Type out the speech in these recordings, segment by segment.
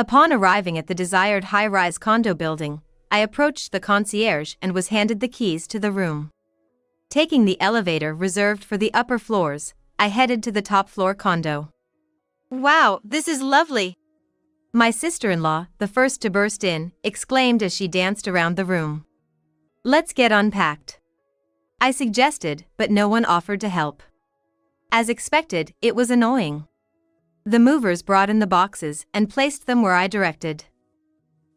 Upon arriving at the desired high-rise condo building, I approached the concierge and was handed the keys to the room. Taking the elevator reserved for the upper floors, I headed to the top-floor condo. Wow, this is lovely! My sister-in-law, the first to burst in, exclaimed as she danced around the room. Let's get unpacked. I suggested, but no one offered to help. As expected, it was annoying. The movers brought in the boxes and placed them where I directed.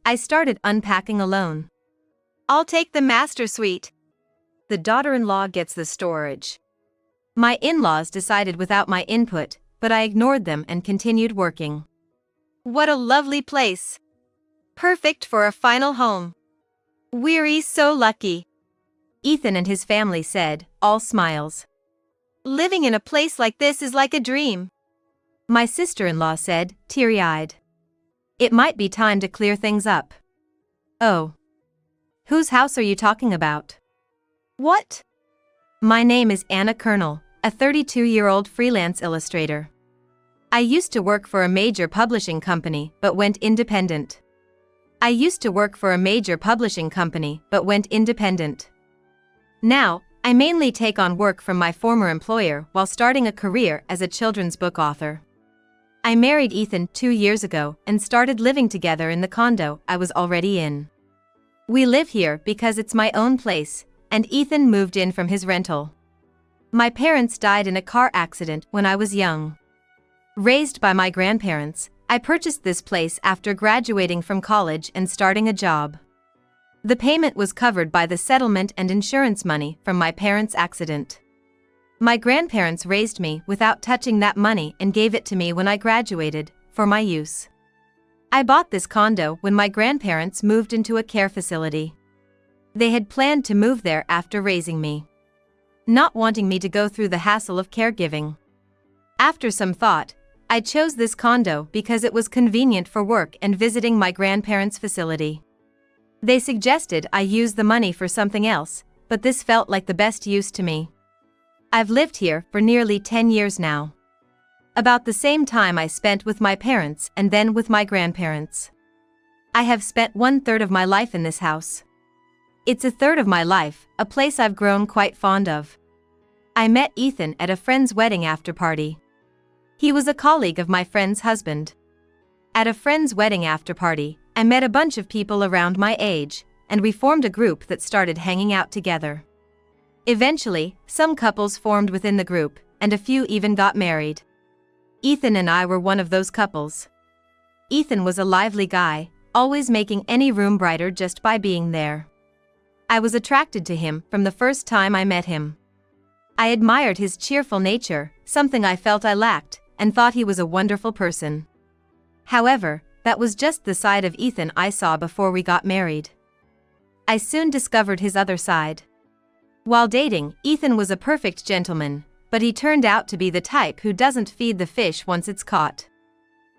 I started unpacking alone. I'll take the master suite. The daughter-in-law gets the storage. My in-laws decided without my input, but I ignored them and continued working. What a lovely place. Perfect for a final home. We're so lucky. Ethan and his family said, all smiles. Living in a place like this is like a dream. My sister-in-law said, teary-eyed. It might be time to clear things up. Oh. Whose house are you talking about? What? My name is Anna Kernel, a 32-year-old freelance illustrator. I used to work for a major publishing company but went independent. Now, I mainly take on work from my former employer while starting a career as a children's book author. I married Ethan 2 years ago and started living together in the condo I was already in. We live here because it's my own place, and Ethan moved in from his rental. My parents died in a car accident when I was young. Raised by my grandparents, I purchased this place after graduating from college and starting a job. The payment was covered by the settlement and insurance money from my parents' accident. My grandparents raised me without touching that money and gave it to me when I graduated, for my use. I bought this condo when my grandparents moved into a care facility. They had planned to move there after raising me, not wanting me to go through the hassle of caregiving. After some thought, I chose this condo because it was convenient for work and visiting my grandparents' facility. They suggested I use the money for something else, but this felt like the best use to me. I've lived here for nearly 10 years now. About the same time I spent with my parents and then with my grandparents. I have spent 1/3 of my life in this house. It's 1/3 of my life, a place I've grown quite fond of. I met Ethan at a friend's wedding after party. He was a colleague of my friend's husband. At a friend's wedding after party, I met a bunch of people around my age, and we formed a group that started hanging out together. Eventually, some couples formed within the group, and a few even got married. Ethan and I were one of those couples. Ethan was a lively guy, always making any room brighter just by being there. I was attracted to him from the first time I met him. I admired his cheerful nature, something I felt I lacked, and thought he was a wonderful person. However, that was just the side of Ethan I saw before we got married. I soon discovered his other side. While dating, Ethan was a perfect gentleman, but he turned out to be the type who doesn't feed the fish once it's caught.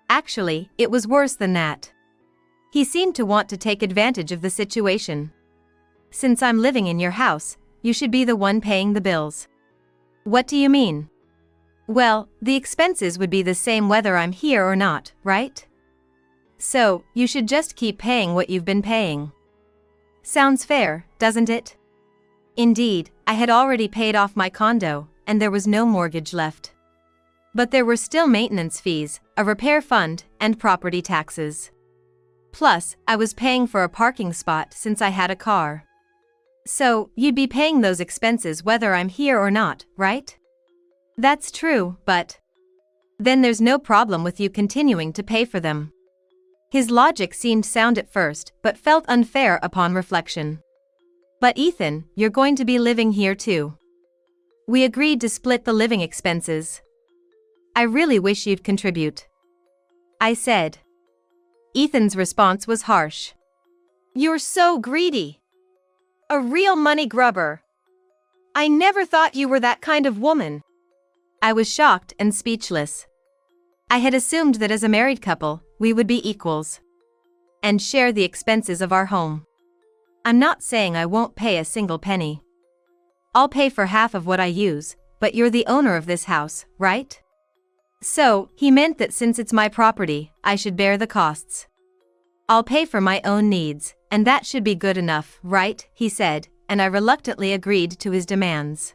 Actually, it was worse than that. He seemed to want to take advantage of the situation. Since I'm living in your house, you should be the one paying the bills. What do you mean? Well, the expenses would be the same whether I'm here or not, right? So, you should just keep paying what you've been paying. Sounds fair, doesn't it? Indeed, I had already paid off my condo, and there was no mortgage left. But there were still maintenance fees, a repair fund, and property taxes. Plus, I was paying for a parking spot since I had a car. So, you'd be paying those expenses whether I'm here or not, right? That's true, but then there's no problem with you continuing to pay for them. His logic seemed sound at first, but felt unfair upon reflection. But Ethan, you're going to be living here too. We agreed to split the living expenses. I really wish you'd contribute, I said. Ethan's response was harsh. You're so greedy. A real money grubber. I never thought you were that kind of woman. I was shocked and speechless. I had assumed that as a married couple, we would be equals and share the expenses of our home. I'm not saying I won't pay a single penny. I'll pay for half of what I use, but you're the owner of this house, right? So, he meant that since it's my property, I should bear the costs. I'll pay for my own needs, and that should be good enough, right? He said, and I reluctantly agreed to his demands.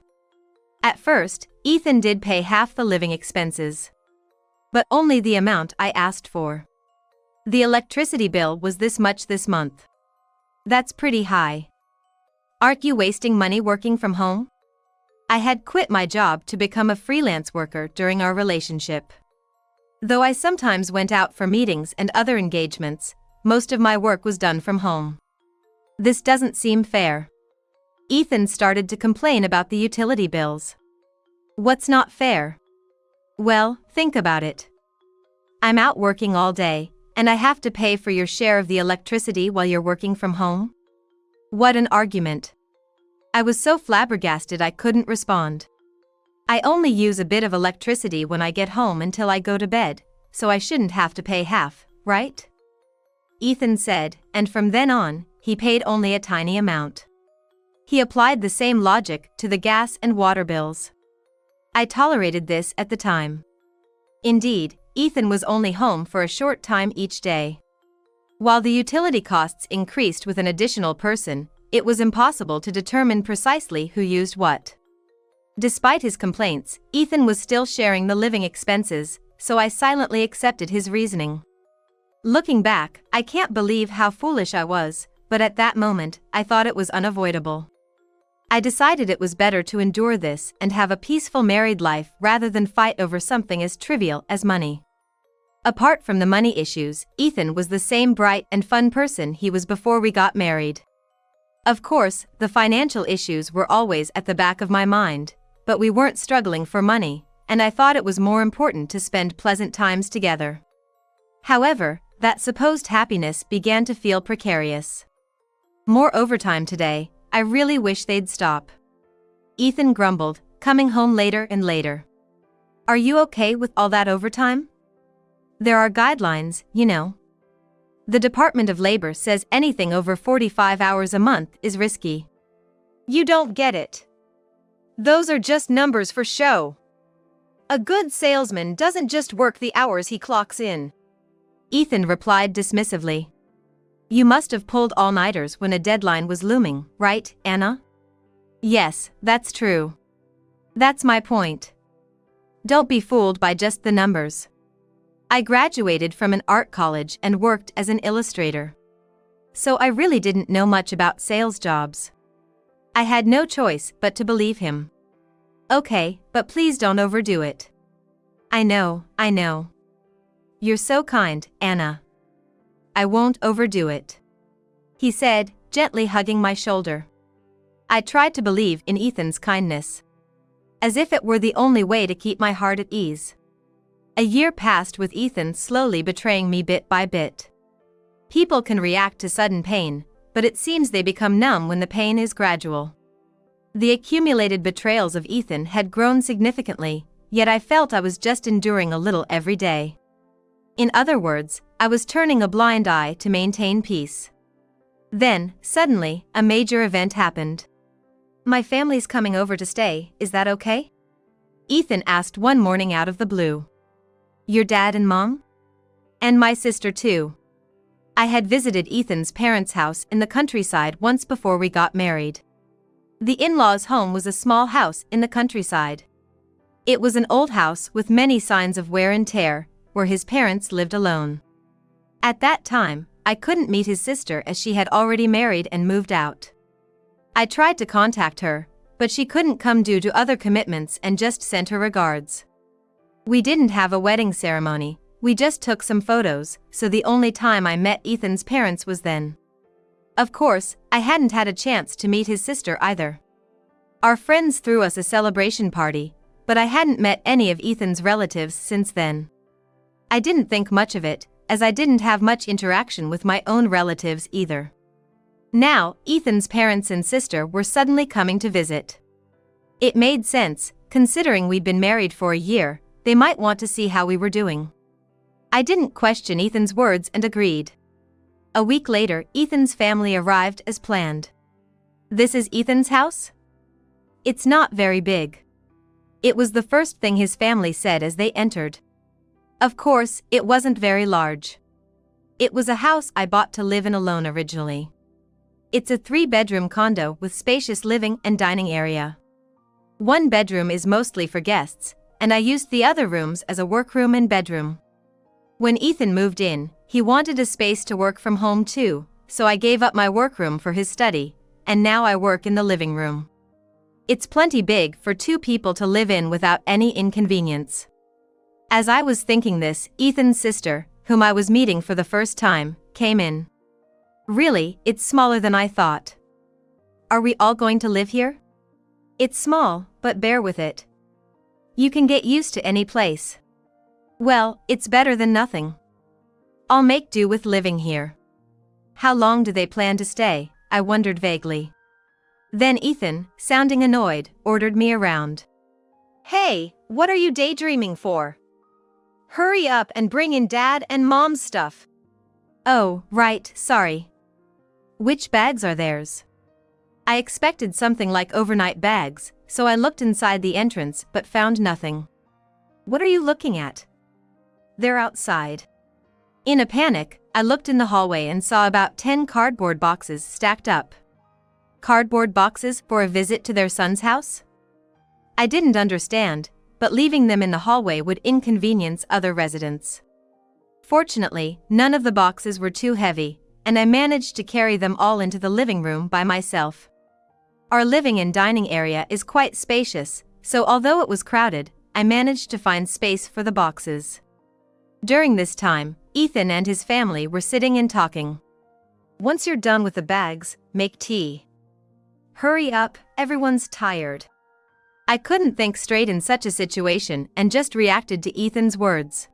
At first, Ethan did pay half the living expenses. But only the amount I asked for. The electricity bill was this much this month. That's pretty high. Aren't you wasting money working from home? I had quit my job to become a freelance worker during our relationship. Though I sometimes went out for meetings and other engagements, most of my work was done from home. This doesn't seem fair. Ethan started to complain about the utility bills. What's not fair? Well, think about it. I'm out working all day, and I have to pay for your share of the electricity while you're working from home? What an argument. I was so flabbergasted I couldn't respond. I only use a bit of electricity when I get home until I go to bed, so I shouldn't have to pay half, right? Ethan said, and from then on, he paid only a tiny amount. He applied the same logic to the gas and water bills. I tolerated this at the time. Indeed, Ethan was only home for a short time each day. While the utility costs increased with an additional person, it was impossible to determine precisely who used what. Despite his complaints, Ethan was still sharing the living expenses, so I silently accepted his reasoning. Looking back, I can't believe how foolish I was, but at that moment, I thought it was unavoidable. I decided it was better to endure this and have a peaceful married life rather than fight over something as trivial as money. Apart from the money issues, Ethan was the same bright and fun person he was before we got married. Of course, the financial issues were always at the back of my mind, but we weren't struggling for money, and I thought it was more important to spend pleasant times together. However, that supposed happiness began to feel precarious. More overtime today. I really wish they'd stop. Ethan grumbled, coming home later and later. Are you okay with all that overtime? There are guidelines, you know. The Department of Labor says anything over 45 hours a month is risky. You don't get it. Those are just numbers for show. A good salesman doesn't just work the hours he clocks in. Ethan replied dismissively. You must have pulled all-nighters when a deadline was looming, right, Anna? Yes, that's true. That's my point. Don't be fooled by just the numbers. I graduated from an art college and worked as an illustrator. So I really didn't know much about sales jobs. I had no choice but to believe him. Okay, but please don't overdo it. I know. You're so kind, Anna. I won't overdo it. He said, gently hugging my shoulder. I tried to believe in Ethan's kindness. As if it were the only way to keep my heart at ease. A year passed with Ethan slowly betraying me bit by bit. People can react to sudden pain, but it seems they become numb when the pain is gradual. The accumulated betrayals of Ethan had grown significantly, yet I felt I was just enduring a little every day. In other words, I was turning a blind eye to maintain peace. Then, suddenly, a major event happened. My family's coming over to stay, is that okay? Ethan asked one morning out of the blue. Your dad and mom? And my sister too. I had visited Ethan's parents' house in the countryside once before we got married. The in-laws' home was a small house in the countryside. It was an old house with many signs of wear and tear, where his parents lived alone. At that time, I couldn't meet his sister as she had already married and moved out. I tried to contact her, but she couldn't come due to other commitments and just sent her regards. We didn't have a wedding ceremony, we just took some photos, so the only time I met Ethan's parents was then. Of course, I hadn't had a chance to meet his sister either. Our friends threw us a celebration party, but I hadn't met any of Ethan's relatives since then. I didn't think much of it, as I didn't have much interaction with my own relatives either. Now, Ethan's parents and sister were suddenly coming to visit. It made sense, considering we'd been married for a year, they might want to see how we were doing. I didn't question Ethan's words and agreed. A week later, Ethan's family arrived as planned. This is Ethan's house? It's not very big. It was the first thing his family said as they entered. Of course, it wasn't very large. It was a house I bought to live in alone originally. It's a 3-bedroom condo with spacious living and dining area. One bedroom is mostly for guests, and I used the other rooms as a workroom and bedroom. When Ethan moved in, he wanted a space to work from home too, so I gave up my workroom for his study, and now I work in the living room. It's plenty big for 2 people to live in without any inconvenience. As I was thinking this, Ethan's sister, whom I was meeting for the first time, came in. Really, it's smaller than I thought. Are we all going to live here? It's small, but bear with it. You can get used to any place. Well, it's better than nothing. I'll make do with living here. How long do they plan to stay? I wondered vaguely. Then Ethan, sounding annoyed, ordered me around. Hey, what are you daydreaming for? Hurry up and bring in Dad and Mom's stuff. Oh, right, sorry. Which bags are theirs? I expected something like overnight bags, so I looked inside the entrance but found nothing. What are you looking at? They're outside. In a panic, I looked in the hallway and saw about 10 cardboard boxes stacked up. Cardboard boxes for a visit to their son's house? I didn't understand, but leaving them in the hallway would inconvenience other residents. Fortunately, none of the boxes were too heavy, and I managed to carry them all into the living room by myself. Our living and dining area is quite spacious, so although it was crowded, I managed to find space for the boxes. During this time, Ethan and his family were sitting and talking. Once you're done with the bags, make tea. Hurry up, everyone's tired. I couldn't think straight in such a situation and just reacted to Ethan's words.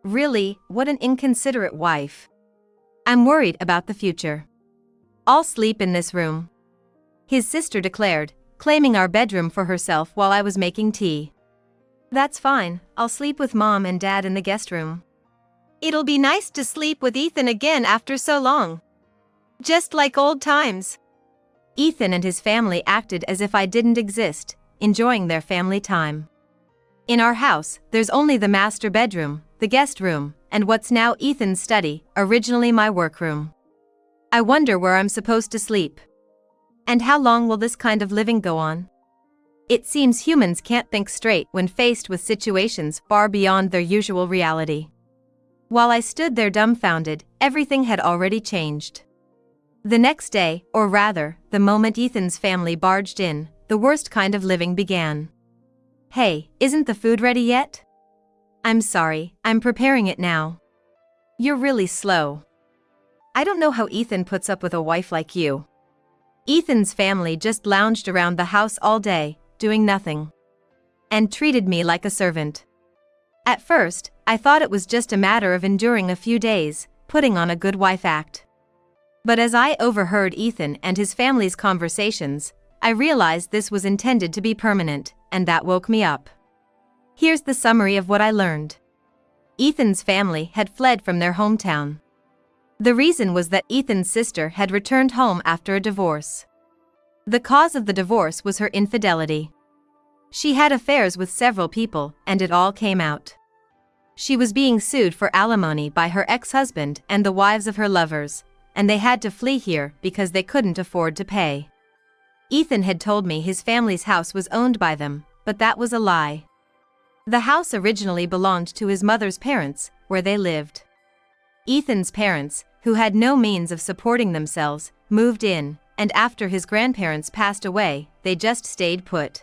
Really, what an inconsiderate wife. I'm worried about the future. I'll sleep in this room, his sister declared, claiming our bedroom for herself while I was making tea. That's fine, I'll sleep with Mom and Dad in the guest room. It'll be nice to sleep with Ethan again after so long. Just like old times. Ethan and his family acted as if I didn't exist, enjoying their family time. In our house, there's only the master bedroom, the guest room, and what's now Ethan's study, originally my workroom. I wonder where I'm supposed to sleep. And how long will this kind of living go on? It seems humans can't think straight when faced with situations far beyond their usual reality. While I stood there dumbfounded, everything had already changed. The next day, or rather, the moment Ethan's family barged in, the worst kind of living began. Hey, isn't the food ready yet? I'm sorry, I'm preparing it now. You're really slow. I don't know how Ethan puts up with a wife like you. Ethan's family just lounged around the house all day, doing nothing. And treated me like a servant. At first, I thought it was just a matter of enduring a few days, putting on a good wife act. But as I overheard Ethan and his family's conversations, I realized this was intended to be permanent, and that woke me up. Here's the summary of what I learned. Ethan's family had fled from their hometown. The reason was that Ethan's sister had returned home after a divorce. The cause of the divorce was her infidelity. She had affairs with several people, and it all came out. She was being sued for alimony by her ex-husband and the wives of her lovers, and they had to flee here because they couldn't afford to pay. Ethan had told me his family's house was owned by them, but that was a lie. The house originally belonged to his mother's parents, where they lived. Ethan's parents, who had no means of supporting themselves, moved in, and after his grandparents passed away, they just stayed put.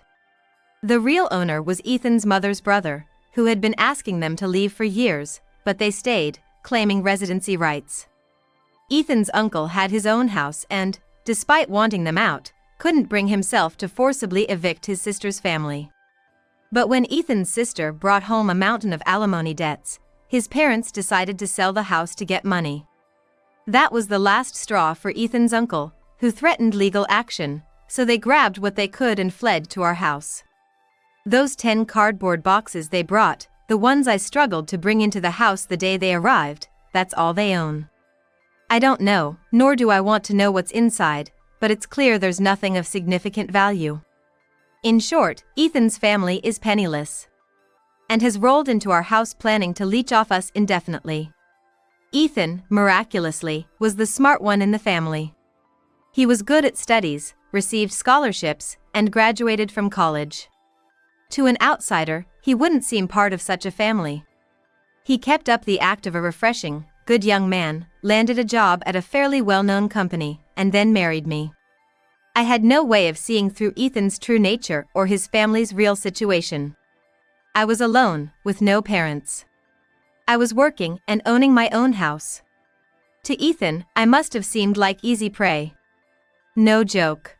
The real owner was Ethan's mother's brother, who had been asking them to leave for years, but they stayed, claiming residency rights. Ethan's uncle had his own house and, despite wanting them out, couldn't bring himself to forcibly evict his sister's family. But when Ethan's sister brought home a mountain of alimony debts, his parents decided to sell the house to get money. That was the last straw for Ethan's uncle, who threatened legal action, so they grabbed what they could and fled to our house. Those 10 cardboard boxes they brought, the ones I struggled to bring into the house the day they arrived, that's all they own. I don't know, nor do I want to know what's inside, but it's clear there's nothing of significant value. In short, Ethan's family is penniless. And has rolled into our house planning to leech off us indefinitely. Ethan, miraculously, was the smart one in the family. He was good at studies, received scholarships, and graduated from college. To an outsider, he wouldn't seem part of such a family. He kept up the act of a refreshing, good young man, landed a job at a fairly well-known company, and then married me. I had no way of seeing through Ethan's true nature or his family's real situation. I was alone, with no parents. I was working and owning my own house. To Ethan, I must have seemed like easy prey. No joke.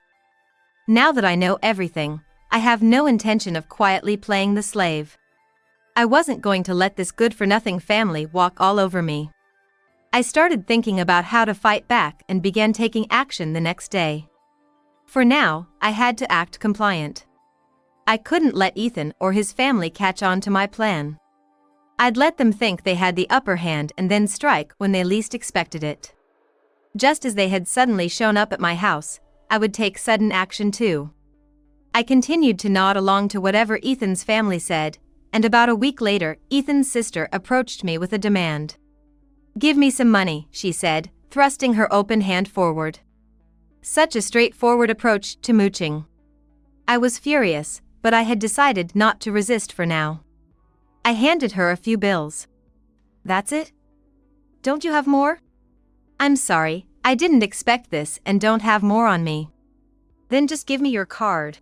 Now that I know everything, I have no intention of quietly playing the slave. I wasn't going to let this good-for-nothing family walk all over me. I started thinking about how to fight back and began taking action the next day. For now, I had to act compliant. I couldn't let Ethan or his family catch on to my plan. I'd let them think they had the upper hand and then strike when they least expected it. Just as they had suddenly shown up at my house, I would take sudden action too. I continued to nod along to whatever Ethan's family said, and about a week later, Ethan's sister approached me with a demand. "Give me some money," she said, thrusting her open hand forward. Such a straightforward approach to mooching. I was furious, but I had decided not to resist for now. I handed her a few bills. "That's it? Don't you have more?" "I'm sorry, I didn't expect this and don't have more on me." "Then just give me your card."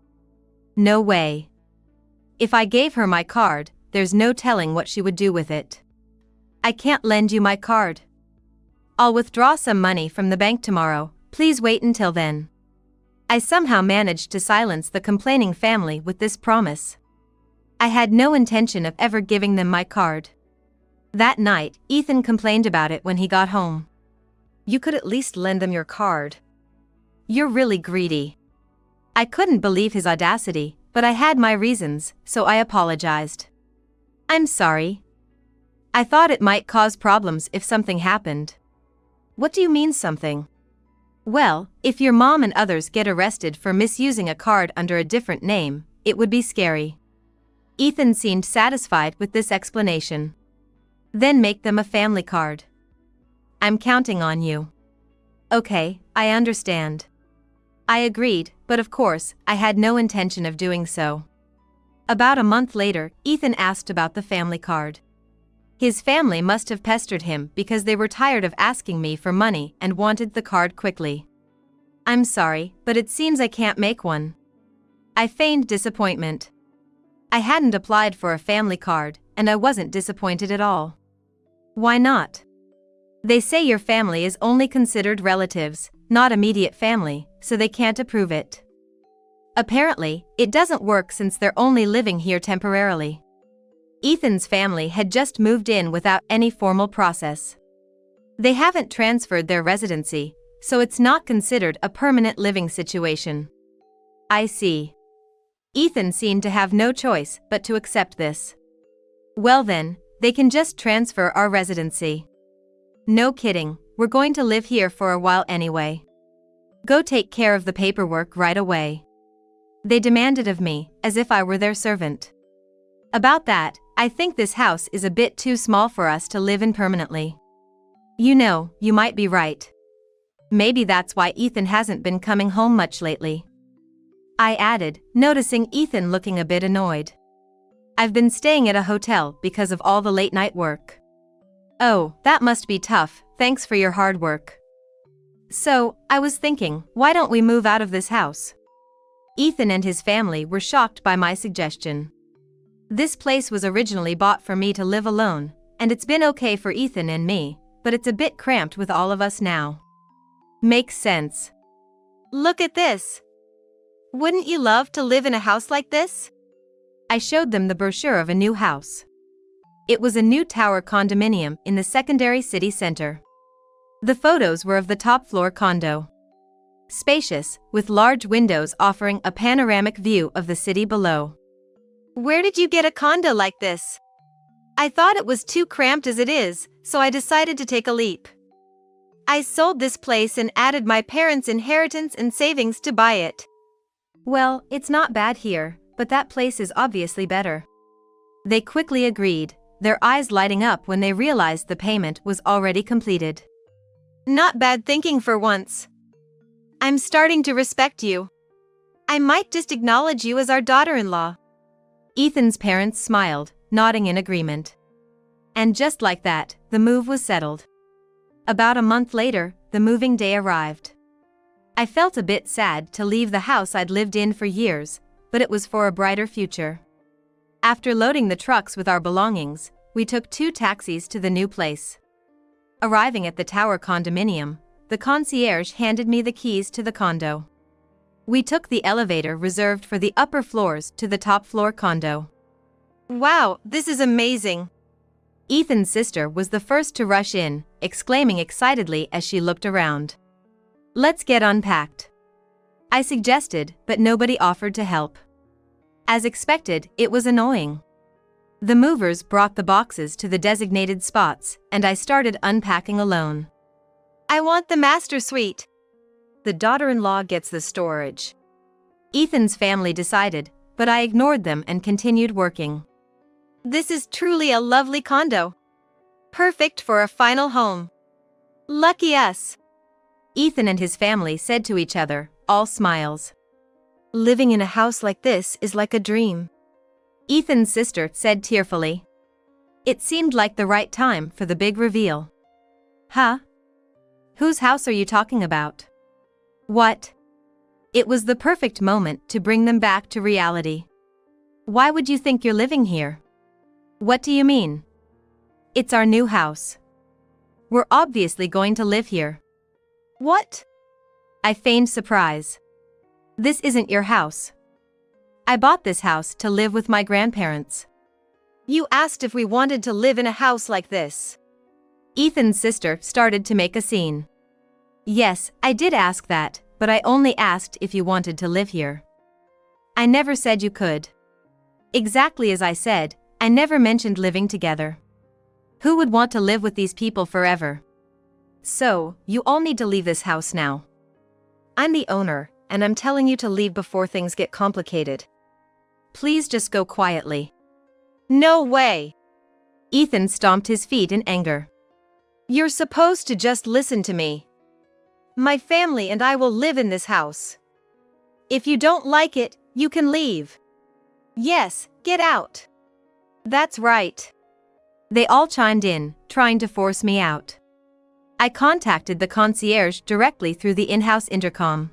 "No way. If I gave her my card, there's no telling what she would do with it. I can't lend you my card. I'll withdraw some money from the bank tomorrow, please wait until then." I somehow managed to silence the complaining family with this promise. I had no intention of ever giving them my card. That night, Ethan complained about it when he got home. "You could at least lend them your card. You're really greedy." I couldn't believe his audacity, but I had my reasons, so I apologized. "I'm sorry. I thought it might cause problems if something happened." "What do you mean something?" "Well, if your mom and others get arrested for misusing a card under a different name, it would be scary." Ethan seemed satisfied with this explanation. "Then make them a family card." "I'm counting on you." "Okay, I understand." I agreed, but of course, I had no intention of doing so. About a month later, Ethan asked about the family card. His family must have pestered him because they were tired of asking me for money and wanted the card quickly. "I'm sorry, but it seems I can't make one." I feigned disappointment. I hadn't applied for a family card, and I wasn't disappointed at all. "Why not?" "They say your family is only considered relatives, not immediate family, so they can't approve it. Apparently, it doesn't work since they're only living here temporarily." Ethan's family had just moved in without any formal process. They haven't transferred their residency, so it's not considered a permanent living situation. I see. Ethan seemed to have no choice but to accept this. "Well then, they can just transfer our residency." "No kidding, we're going to live here for a while anyway. Go take care of the paperwork right away." They demanded of me, as if I were their servant. "About that, I think this house is a bit too small for us to live in permanently." "You know, you might be right. Maybe that's why Ethan hasn't been coming home much lately," I added, noticing Ethan looking a bit annoyed. "I've been staying at a hotel because of all the late-night work." "Oh, that must be tough, thanks for your hard work." "So, I was thinking, why don't we move out of this house?" Ethan and his family were shocked by my suggestion. This place was originally bought for me to live alone, and it's been okay for Ethan and me, but it's a bit cramped with all of us now. "Makes sense. Look at this. Wouldn't you love to live in a house like this?" I showed them the brochure of a new house. It was a new tower condominium in the secondary city center. The photos were of the top-floor condo. Spacious, with large windows offering a panoramic view of the city below. "Where did you get a condo like this?" "I thought it was too cramped as it is, so I decided to take a leap. I sold this place and added my parents' inheritance and savings to buy it." "Well, it's not bad here, but that place is obviously better." They quickly agreed, their eyes lighting up when they realized the payment was already completed. Not bad thinking for once. I'm starting to respect you. I might just acknowledge you as our daughter-in-law. Ethan's parents smiled, nodding in agreement. And just like that, the move was settled. About a month later, the moving day arrived. I felt a bit sad to leave the house I'd lived in for years, but it was for a brighter future. After loading the trucks with our belongings, we took 2 taxis to the new place. Arriving at the tower condominium, the concierge handed me the keys to the condo. We took the elevator reserved for the upper floors to the top floor condo. Wow, this is amazing. Ethan's sister was the first to rush in, exclaiming excitedly as she looked around. Let's get unpacked. I suggested, but nobody offered to help. As expected, it was annoying. The movers brought the boxes to the designated spots, and I started unpacking alone. I want the master suite. The daughter-in-law gets the storage. Ethan's family decided, but I ignored them and continued working. This is truly a lovely condo. Perfect for a final home. Lucky us. Ethan and his family said to each other, all smiles. Living in a house like this is like a dream. Ethan's sister said tearfully. It seemed like the right time for the big reveal. Huh? Whose house are you talking about? What? It was the perfect moment to bring them back to reality. Why would you think you're living here? What do you mean? It's our new house. We're obviously going to live here. What? I feigned surprise. This isn't your house. I bought this house to live with my grandparents. You asked if we wanted to live in a house like this. Ethan's sister started to make a scene. Yes, I did ask that, but I only asked if you wanted to live here. I never said you could. Exactly as I said, I never mentioned living together. Who would want to live with these people forever? So, you all need to leave this house now. I'm the owner, and I'm telling you to leave before things get complicated. Please just go quietly. No way! Ethan stomped his feet in anger. You're supposed to just listen to me. My family and I will live in this house. If you don't like it, you can leave. Yes, get out. That's right. They all chimed in, trying to force me out. I contacted the concierge directly through the in-house intercom.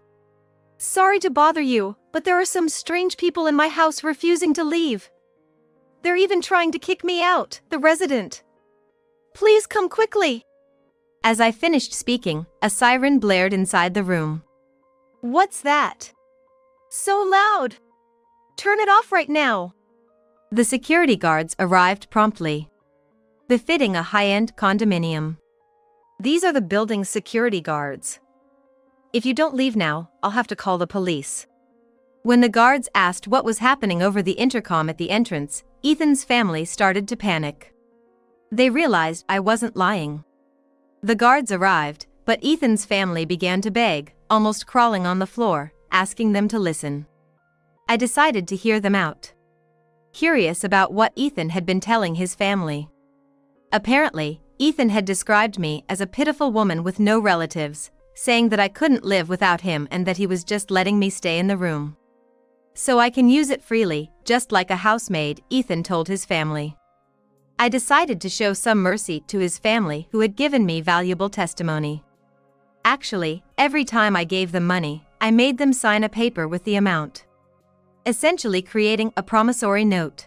Sorry to bother you, but there are some strange people in my house refusing to leave. They're even trying to kick me out, the resident. Please come quickly. As I finished speaking, a siren blared inside the room. What's that? So loud. Turn it off right now. The security guards arrived promptly. Befitting a high-end condominium. These are the building's security guards. If you don't leave now, I'll have to call the police. When the guards asked what was happening over the intercom at the entrance, Ethan's family started to panic. They realized I wasn't lying. The guards arrived, but Ethan's family began to beg, almost crawling on the floor, asking them to listen. I decided to hear them out. Curious about what Ethan had been telling his family. Apparently, Ethan had described me as a pitiful woman with no relatives, saying that I couldn't live without him and that he was just letting me stay in the room. So I can use it freely, just like a housemaid, Ethan told his family. I decided to show some mercy to his family who had given me valuable testimony. Actually, every time I gave them money, I made them sign a paper with the amount. Essentially creating a promissory note.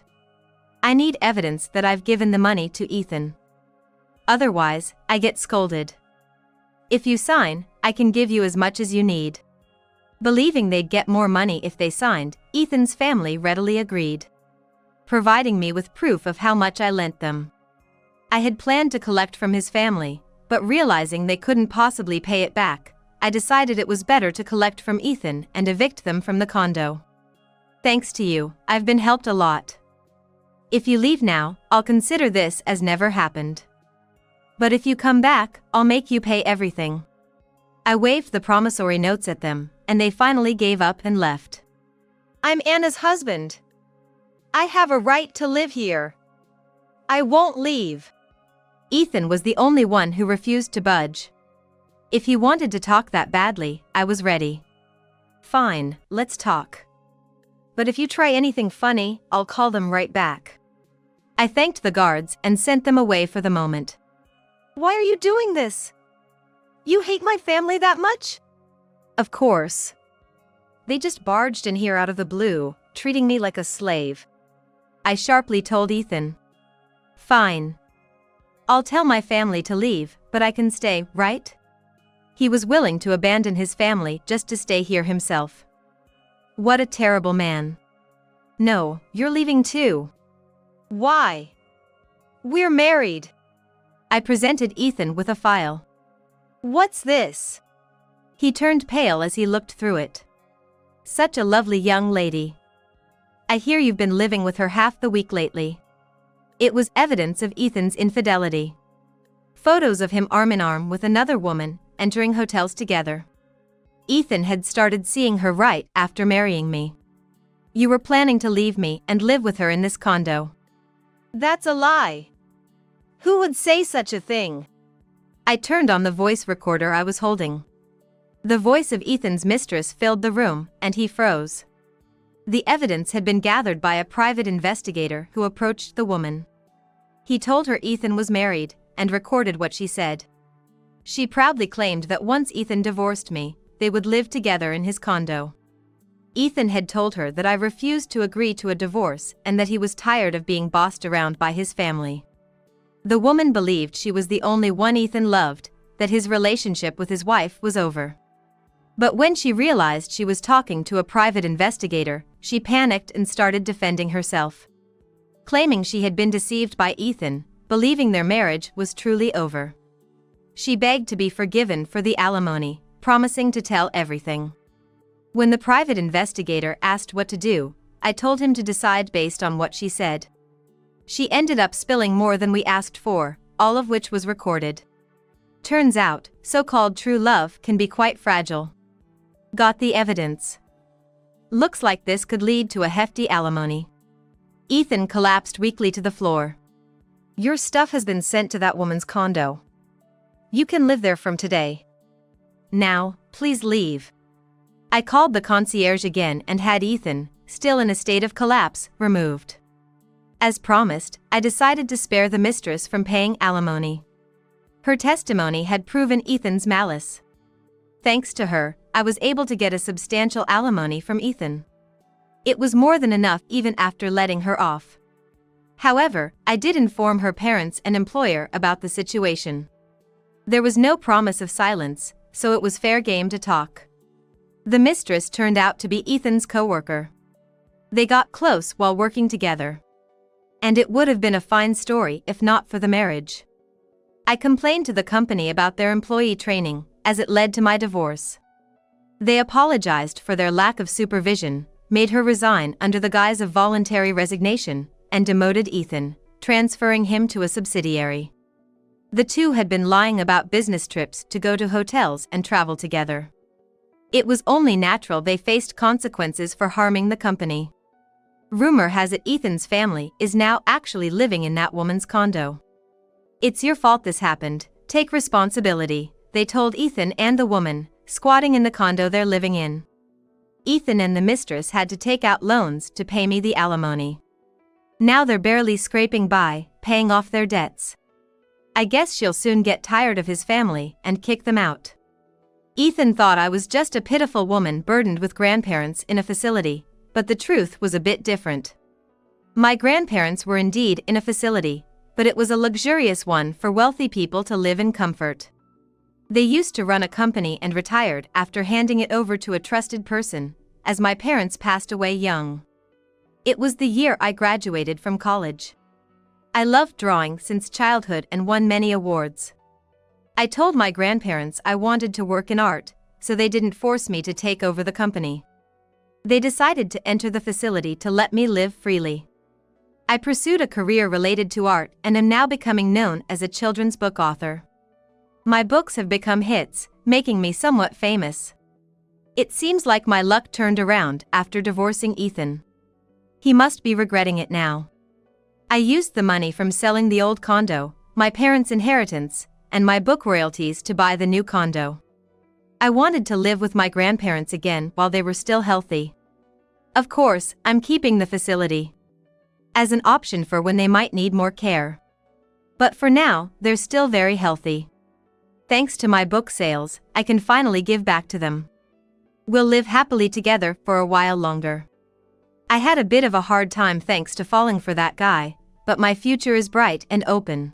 I need evidence that I've given the money to Ethan. Otherwise, I get scolded. If you sign, I can give you as much as you need. Believing they'd get more money if they signed, Ethan's family readily agreed, providing me with proof of how much I lent them. I had planned to collect from his family, but realizing they couldn't possibly pay it back, I decided it was better to collect from Ethan and evict them from the condo. Thanks to you, I've been helped a lot. If you leave now, I'll consider this as never happened. But if you come back, I'll make you pay everything. I waved the promissory notes at them, and they finally gave up and left. I'm Anna's husband. I have a right to live here. I won't leave. Ethan was the only one who refused to budge. If he wanted to talk that badly, I was ready. Fine, let's talk. But if you try anything funny, I'll call them right back. I thanked the guards and sent them away for the moment. Why are you doing this? You hate my family that much? Of course. They just barged in here out of the blue, treating me like a slave. I sharply told Ethan. Fine. I'll tell my family to leave, but I can stay, right? He was willing to abandon his family just to stay here himself. What a terrible man. No, you're leaving too. Why? We're married. I presented Ethan with a file. What's this? He turned pale as he looked through it. Such a lovely young lady. I hear you've been living with her half the week lately. It was evidence of Ethan's infidelity. Photos of him arm in arm with another woman, entering hotels together. Ethan had started seeing her right after marrying me. You were planning to leave me and live with her in this condo. That's a lie. Who would say such a thing? I turned on the voice recorder I was holding. The voice of Ethan's mistress filled the room, and he froze. The evidence had been gathered by a private investigator who approached the woman. He told her Ethan was married, and recorded what she said. She proudly claimed that once Ethan divorced me, they would live together in his condo. Ethan had told her that I refused to agree to a divorce and that he was tired of being bossed around by his family. The woman believed she was the only one Ethan loved, that his relationship with his wife was over. But when she realized she was talking to a private investigator, she panicked and started defending herself. Claiming she had been deceived by Ethan, believing their marriage was truly over. She begged to be forgiven for the alimony, promising to tell everything. When the private investigator asked what to do, I told him to decide based on what she said. She ended up spilling more than we asked for, all of which was recorded. Turns out, so-called true love can be quite fragile. Got the evidence. Looks like this could lead to a hefty alimony. Ethan collapsed weakly to the floor. Your stuff has been sent to that woman's condo. You can live there from today. Now, please leave. I called the concierge again and had Ethan, still in a state of collapse, removed. As promised, I decided to spare the mistress from paying alimony. Her testimony had proven Ethan's malice. Thanks to her, I was able to get a substantial alimony from Ethan. It was more than enough even after letting her off. However, I did inform her parents and employer about the situation. There was no promise of silence, so it was fair game to talk. The mistress turned out to be Ethan's coworker. They got close while working together. And it would have been a fine story if not for the marriage. I complained to the company about their employee training, as it led to my divorce. They apologized for their lack of supervision, made her resign under the guise of voluntary resignation, and demoted Ethan, transferring him to a subsidiary. The two had been lying about business trips to go to hotels and travel together. It was only natural they faced consequences for harming the company. Rumor has it Ethan's family is now actually living in that woman's condo. It's your fault this happened, take responsibility, they told Ethan and the woman, squatting in the condo they're living in. Ethan and the mistress had to take out loans to pay me the alimony. Now they're barely scraping by, paying off their debts. I guess she'll soon get tired of his family and kick them out. Ethan thought I was just a pitiful woman burdened with grandparents in a facility, but the truth was a bit different. My grandparents were indeed in a facility, but it was a luxurious one for wealthy people to live in comfort. They used to run a company and retired after handing it over to a trusted person, as my parents passed away young. It was the year I graduated from college. I loved drawing since childhood and won many awards. I told my grandparents I wanted to work in art, so they didn't force me to take over the company. They decided to enter the facility to let me live freely. I pursued a career related to art and am now becoming known as a children's book author. My books have become hits, making me somewhat famous. It seems like my luck turned around after divorcing Ethan. He must be regretting it now. I used the money from selling the old condo, my parents' inheritance, and my book royalties to buy the new condo. I wanted to live with my grandparents again while they were still healthy. Of course, I'm keeping the facility as an option for when they might need more care. But for now, they're still very healthy. Thanks to my book sales, I can finally give back to them. We'll live happily together for a while longer. I had a bit of a hard time thanks to falling for that guy, but my future is bright and open.